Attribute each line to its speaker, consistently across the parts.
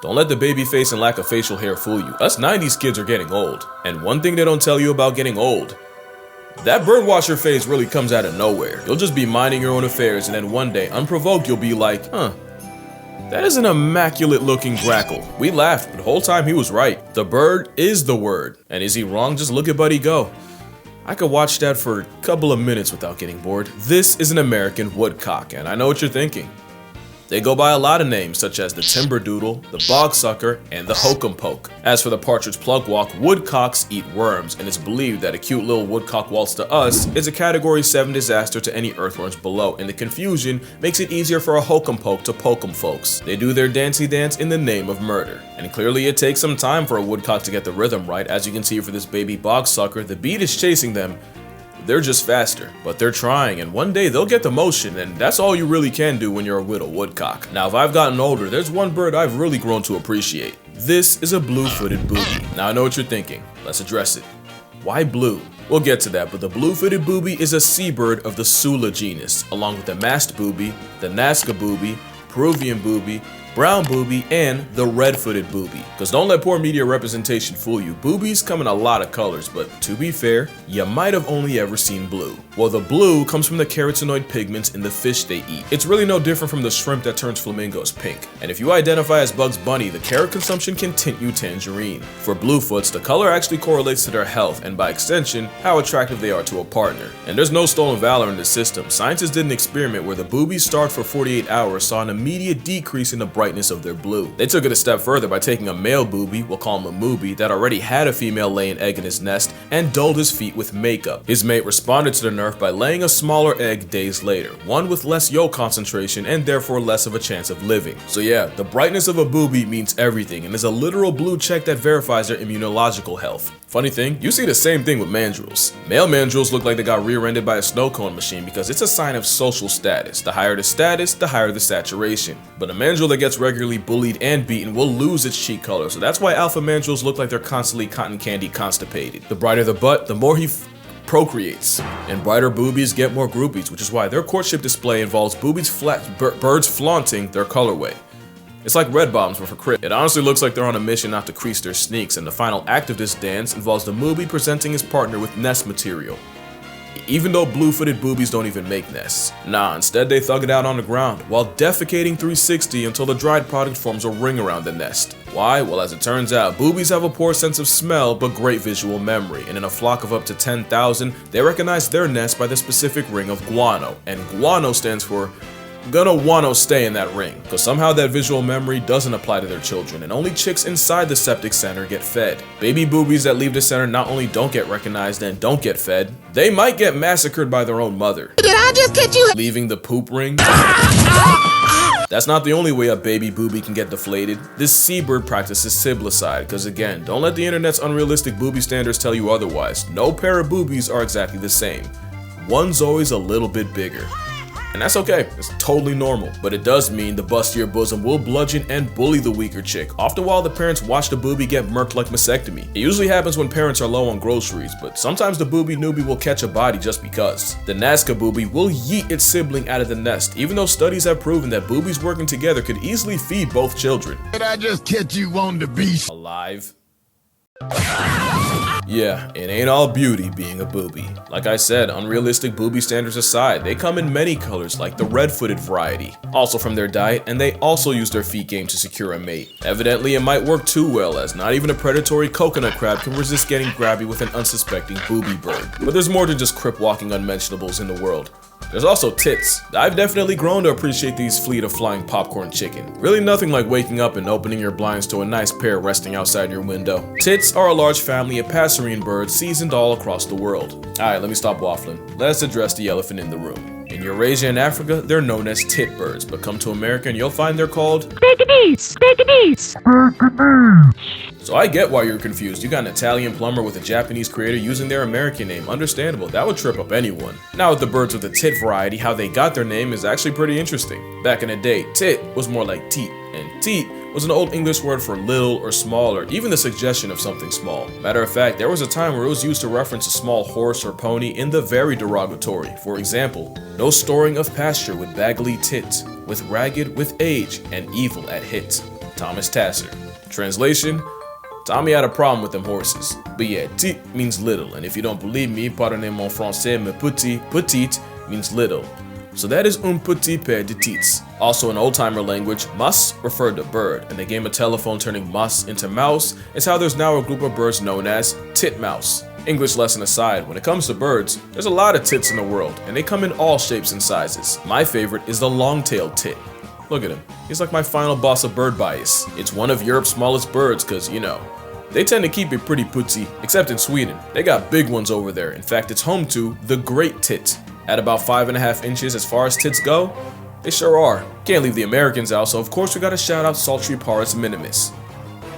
Speaker 1: Don't let the baby face and lack of facial hair fool you. Us 90s kids are getting old. And one thing they don't tell you about getting old, that birdwatcher phase really comes out of nowhere. You'll just be minding your own affairs and then one day, unprovoked, you'll be like, that is an immaculate looking grackle. We laughed, but the whole time he was right. The bird is the word. And is he wrong? Just look at Buddy go. I could watch that for a couple of minutes without getting bored. This is an American woodcock, and I know what you're thinking. They go by a lot of names, such as the timberdoodle, the bogsucker, and the hokum-poke. As for the partridge plugwalk, woodcocks eat worms, and it's believed that a cute little woodcock waltz to us is a Category 7 disaster to any earthworms below, and the confusion makes it easier for a hokum-poke to poke 'em folks. They do their dancey dance in the name of murder. And clearly it takes some time for a woodcock to get the rhythm right. As you can see for this baby bogsucker, the beat is chasing them. They're just faster, but they're trying, and one day they'll get the motion, and that's all you really can do when you're a little woodcock. Now, if I've gotten older, there's one bird I've really grown to appreciate. This is a blue-footed booby. Now, I know what you're thinking. Let's address it. Why blue? We'll get to that, but the blue-footed booby is a seabird of the Sula genus, along with the masked booby, the Nazca booby, Peruvian booby, brown booby, and the red-footed booby. Cause don't let poor media representation fool you. Boobies come in a lot of colors, but to be fair, you might have only ever seen blue. Well, the blue comes from the carotenoid pigments in the fish they eat. It's really no different from the shrimp that turns flamingos pink. And if you identify as Bugs Bunny, the carrot consumption can tint you tangerine. For bluefoots, the color actually correlates to their health, and by extension, how attractive they are to a partner. And there's no stolen valor in this system. Scientists did an experiment where the boobies starved for 48 hours saw an immediate decrease in the brightness of their blue. They took it a step further by taking a male booby, we'll call him a moobie, that already had a female lay an egg in his nest and dulled his feet with makeup. His mate responded to the nerf by laying a smaller egg days later, one with less yolk concentration and therefore less of a chance of living. So yeah, the brightness of a booby means everything and is a literal blue check that verifies their immunological health. Funny thing, you see the same thing with mandrills. Male mandrills look like they got rear-ended by a snow cone machine because it's a sign of social status. The higher the status, the higher the saturation. But a mandrill that gets regularly bullied and beaten will lose its cheek color, so that's why alpha mandrills look like they're constantly cotton candy constipated. The brighter the butt, the more he procreates, and brighter boobies get more groupies, which is why their courtship display involves birds flaunting their colorway. It's like red bombs, but for crit. It honestly looks like they're on a mission not to crease their sneaks, and the final act of this dance involves the moobie presenting his partner with nest material. Even though blue-footed boobies don't even make nests. Nah, instead they thug it out on the ground, while defecating 360 until the dried product forms a ring around the nest. Why? Well, as it turns out, boobies have a poor sense of smell but great visual memory, and in a flock of up to 10,000, they recognize their nest by the specific ring of guano, and guano stands for gonna wanna stay in that ring, because somehow that visual memory doesn't apply to their children, and only chicks inside the septic center get fed. Baby boobies that leave the center not only don't get recognized and don't get fed, they might get massacred by their own mother. Did I just catch you? Leaving the poop ring? That's not the only way a baby booby can get deflated. This seabird practices siblicide, because again, don't let the internet's unrealistic booby standards tell you otherwise. No pair of boobies are exactly the same. One's always a little bit bigger. And that's okay, it's totally normal, but it does mean the bustier bosom will bludgeon and bully the weaker chick, often while the parents watch the booby get murked like mastectomy. It usually happens when parents are low on groceries, but sometimes the booby newbie will catch a body just because. The Nazca booby will yeet its sibling out of the nest, even though studies have proven that boobies working together could easily feed both children.
Speaker 2: Did I just catch you on the beach?
Speaker 1: Alive. Yeah, it ain't all beauty being a booby. Like I said, unrealistic booby standards aside, they come in many colors like the red-footed variety, also from their diet, and they also use their feet game to secure a mate. Evidently, it might work too well, as not even a predatory coconut crab can resist getting grabby with an unsuspecting booby bird. But there's more than just crip-walking unmentionables in the world. There's also tits. I've definitely grown to appreciate these fleet of flying popcorn chicken. Really nothing like waking up and opening your blinds to a nice pair resting outside your window. Tits are a large family of passerine birds seasoned all across the world. Alright, let me stop waffling. Let's address the elephant in the room. In Eurasia and Africa, they're known as tit birds, but come to America and you'll find they're called
Speaker 3: Gettys.
Speaker 1: So I get why you're confused. You got an Italian plumber with a Japanese creator using their American name. Understandable, that would trip up anyone. Now with the birds with the tit variety, how they got their name is actually pretty interesting. Back in the day, tit was more like teat, and teat was an old English word for little or small, or even the suggestion of something small. Matter of fact, there was a time where it was used to reference a small horse or pony in the very derogatory. For example, no storing of pasture with baggly tit, with ragged with age, and evil at hit. Thomas Tasser. Translation: Tommy had a problem with them horses. But yeah, tit means little, and if you don't believe me, pardonnez-moi français, mais petit means little. So that is un petit paire de tits. Also in old-timer language, mus referred to bird, and the game of telephone turning mus into mouse is how there's now a group of birds known as titmouse. English lesson aside, when it comes to birds, there's a lot of tits in the world, and they come in all shapes and sizes. My favorite is the long-tailed tit. Look at him, he's like my final boss of bird bias. It's one of Europe's smallest birds cause, you know, they tend to keep it pretty putsy, except in Sweden. They got big ones over there. In fact, it's home to the great tit. At about 5.5 inches as far as tits go, they sure are. Can't leave the Americans out, so of course we gotta shout out Saltriparus minimus,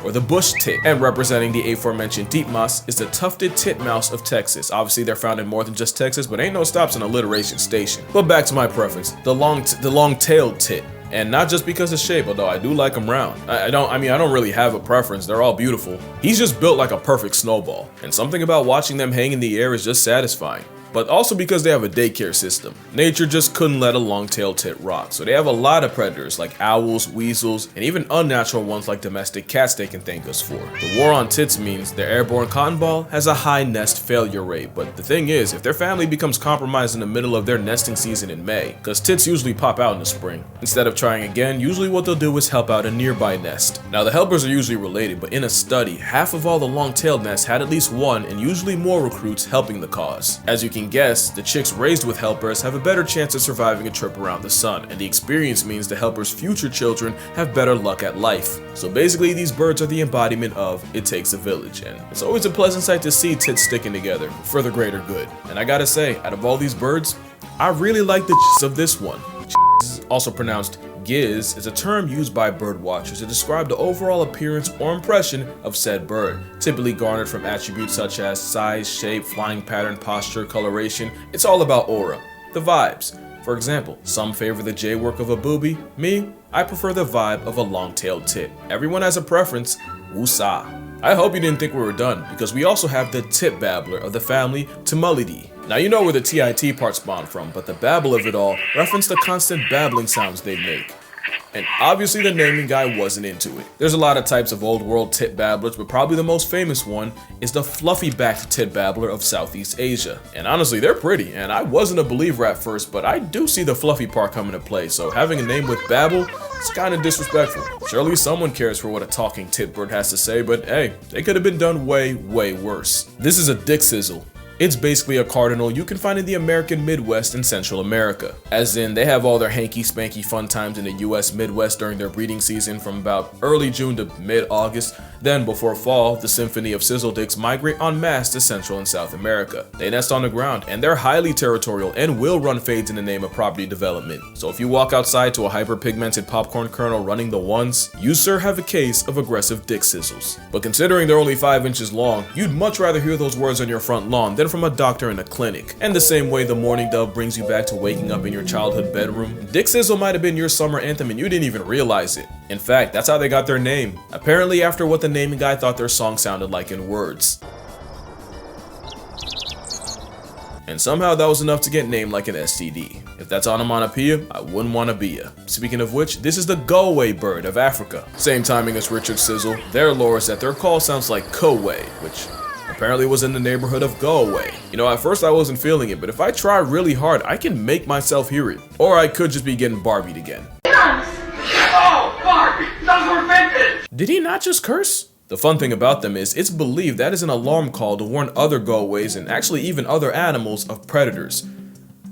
Speaker 1: or the bush tit. And representing the aforementioned titmouse is the tufted titmouse of Texas. Obviously they're found in more than just Texas, but ain't no stops in alliteration station. But back to my preference, the long-tailed tit. And not just because of shape, although I do like them round. I don't really have a preference, they're all beautiful. He's just built like a perfect snowball, and something about watching them hang in the air is just satisfying. But also because they have a daycare system. Nature just couldn't let a long-tailed tit rock, so they have a lot of predators like owls, weasels, and even unnatural ones like domestic cats they can thank us for. The war on tits means their airborne cotton ball has a high nest failure rate, but the thing is, if their family becomes compromised in the middle of their nesting season in May, cause tits usually pop out in the spring, instead of trying again, usually what they'll do is help out a nearby nest. Now the helpers are usually related, but in a study, half of all the long-tailed nests had at least one and usually more recruits helping the cause. As you can guess, the chicks raised with helpers have a better chance of surviving a trip around the sun, and the experience means the helpers' future children have better luck at life. So basically these birds are the embodiment of it takes a village, and it's always a pleasant sight to see tits sticking together for the greater good. And I gotta say, out of all these birds, I really like the of this one. Also pronounced giz, is a term used by bird watchers to describe the overall appearance or impression of said bird, typically garnered from attributes such as size, shape, flying pattern, posture, coloration. It's all about aura, the vibes. For example, some favor the J work of a booby. Me, I prefer the vibe of a long-tailed tit. Everyone has a preference. Woosah. I hope you didn't think we were done, because we also have the tit babbler of the family Tumulidee. Now you know where the TIT part spawned from, but the babble of it all referenced the constant babbling sounds they make. And obviously the naming guy wasn't into it. There's a lot of types of old world tit babblers, but probably the most famous one is the fluffy-backed tit babbler of Southeast Asia. And honestly, they're pretty, and I wasn't a believer at first, but I do see the fluffy part come into play, so having a name with babble is kind of disrespectful. Surely someone cares for what a talking tit bird has to say, but hey, they could have been done way, way worse. This is a dick sizzle. It's basically a cardinal you can find in the American Midwest and Central America. As in, they have all their hanky-spanky fun times in the US Midwest during their breeding season from about early June to mid-August. Then, before fall, the symphony of sizzle dicks migrate en masse to Central and South America. They nest on the ground, and they're highly territorial and will run fades in the name of property development. So if you walk outside to a hyper-pigmented popcorn kernel running the ones, you sir have a case of aggressive dick sizzles. But considering they're only 5 inches long, you'd much rather hear those words on your front lawn than from a doctor in a clinic. And the same way the morning dove brings you back to waking up in your childhood bedroom, dick sizzle might have been your summer anthem and you didn't even realize it. In fact, that's how they got their name. Apparently after what the naming guy thought their song sounded like in words. And somehow that was enough to get named like an STD. If that's onomatopoeia, I wouldn't want to be ya. Speaking of which, this is the go-away bird of Africa. Same timing as Richard Sizzle. Their lore is that their call sounds like Kowe, which apparently was in the neighborhood of go away. You know, at first I wasn't feeling it, but if I try really hard, I can make myself hear it. Or I could just be getting Barbied again.
Speaker 3: Oh, Barbie! Those were vintage!
Speaker 1: Did he not just curse? The fun thing about them is, it's believed that is an alarm call to warn other go-aways and actually even other animals of predators.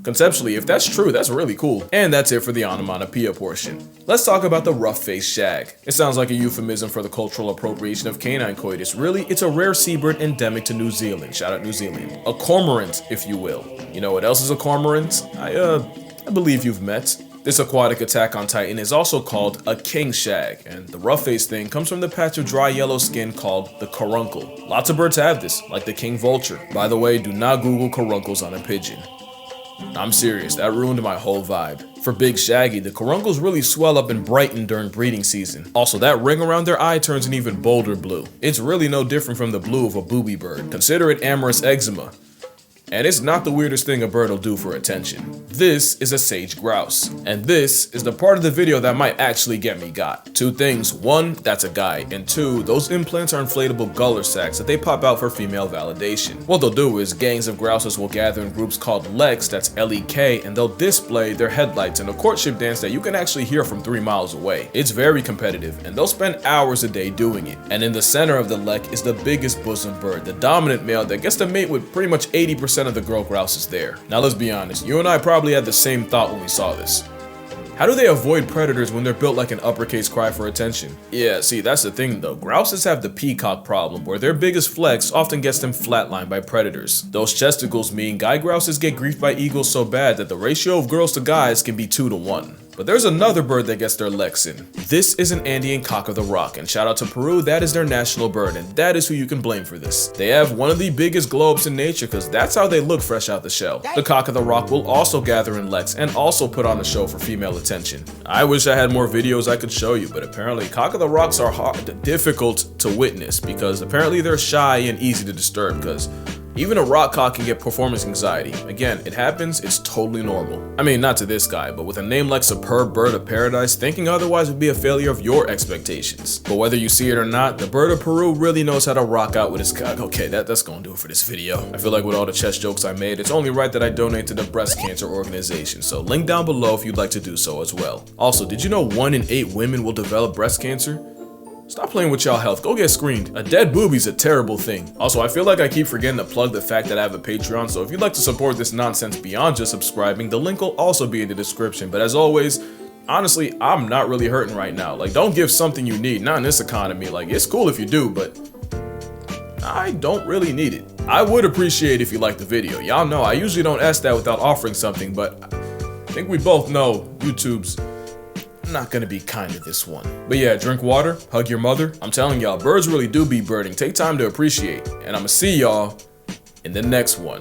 Speaker 1: Conceptually, if that's true, that's really cool. And that's it for the onomatopoeia portion. Let's talk about the rough-faced shag. It sounds like a euphemism for the cultural appropriation of canine coitus. Really, it's a rare seabird endemic to New Zealand. Shout out New Zealand. A cormorant, if you will. You know what else is a cormorant? I believe you've met. This aquatic attack on Titan is also called a king shag, and the rough-faced thing comes from the patch of dry yellow skin called the caruncle. Lots of birds have this, like the king vulture. By the way, do not Google caruncles on a pigeon. I'm serious, that ruined my whole vibe. For Big Shaggy, the caruncles really swell up and brighten during breeding season. Also, that ring around their eye turns an even bolder blue. It's really no different from the blue of a booby bird. Consider it amorous eczema. And it's not the weirdest thing a bird will do for attention. This is a sage grouse, and this is the part of the video that might actually get me got. Two things: one, that's a guy, and two, those implants are inflatable guller sacks that they pop out for female validation. What they'll do is gangs of grouses will gather in groups called leks, that's L-E-K, and they'll display their headlights in a courtship dance that you can actually hear from 3 miles away. It's very competitive, and they'll spend hours a day doing it. And in the center of the lek is the biggest bosom bird, the dominant male that gets to mate with pretty much 80% of the girl grouses there. Now let's be honest, you and I probably had the same thought when we saw this. How do they avoid predators when they're built like an uppercase cry for attention? Yeah, see, that's the thing though. Grouses have the peacock problem, where their biggest flex often gets them flatlined by predators. Those chesticles mean guy grouses get griefed by eagles so bad that the ratio of girls to guys can be 2 to 1. But there's another bird that gets their leks in. This is an Andean cock of the rock, and shout out to Peru, that is their national bird, and that is who you can blame for this. They have one of the biggest globes in nature because that's how they look fresh out the shell. The cock of the rock will also gather in leks and also put on a show for female attention. I wish I had more videos I could show you, but apparently cock of the rocks are difficult to witness because apparently they're shy and easy to disturb because even a rock cock can get performance anxiety. Again, it happens, it's totally normal. I mean, not to this guy, but with a name like Superb Bird of Paradise, thinking otherwise would be a failure of your expectations. But whether you see it or not, the bird of Peru really knows how to rock out with his cock. Okay, that's gonna do it for this video. I feel like with all the chest jokes I made, it's only right that I donate to the breast cancer organization, so link down below if you'd like to do so as well. Also, did you know 1 in 8 women will develop breast cancer? Stop playing with y'all health, go get screened. A dead boobie's a terrible thing. Also, I feel like I keep forgetting to plug the fact that I have a Patreon, so if you'd like to support this nonsense beyond just subscribing, the link will also be in the description. But as always, honestly, I'm not really hurting right now. Like, don't give something you need, not in this economy. Like, it's cool if you do, but I don't really need it. I would appreciate if you liked the video. Y'all know I usually don't ask that without offering something, but I think we both know YouTube's not gonna be kind to this one. But yeah, drink water, hug your mother. I'm telling y'all, birds really do be birding. Take time to appreciate. And I'ma see y'all in the next one.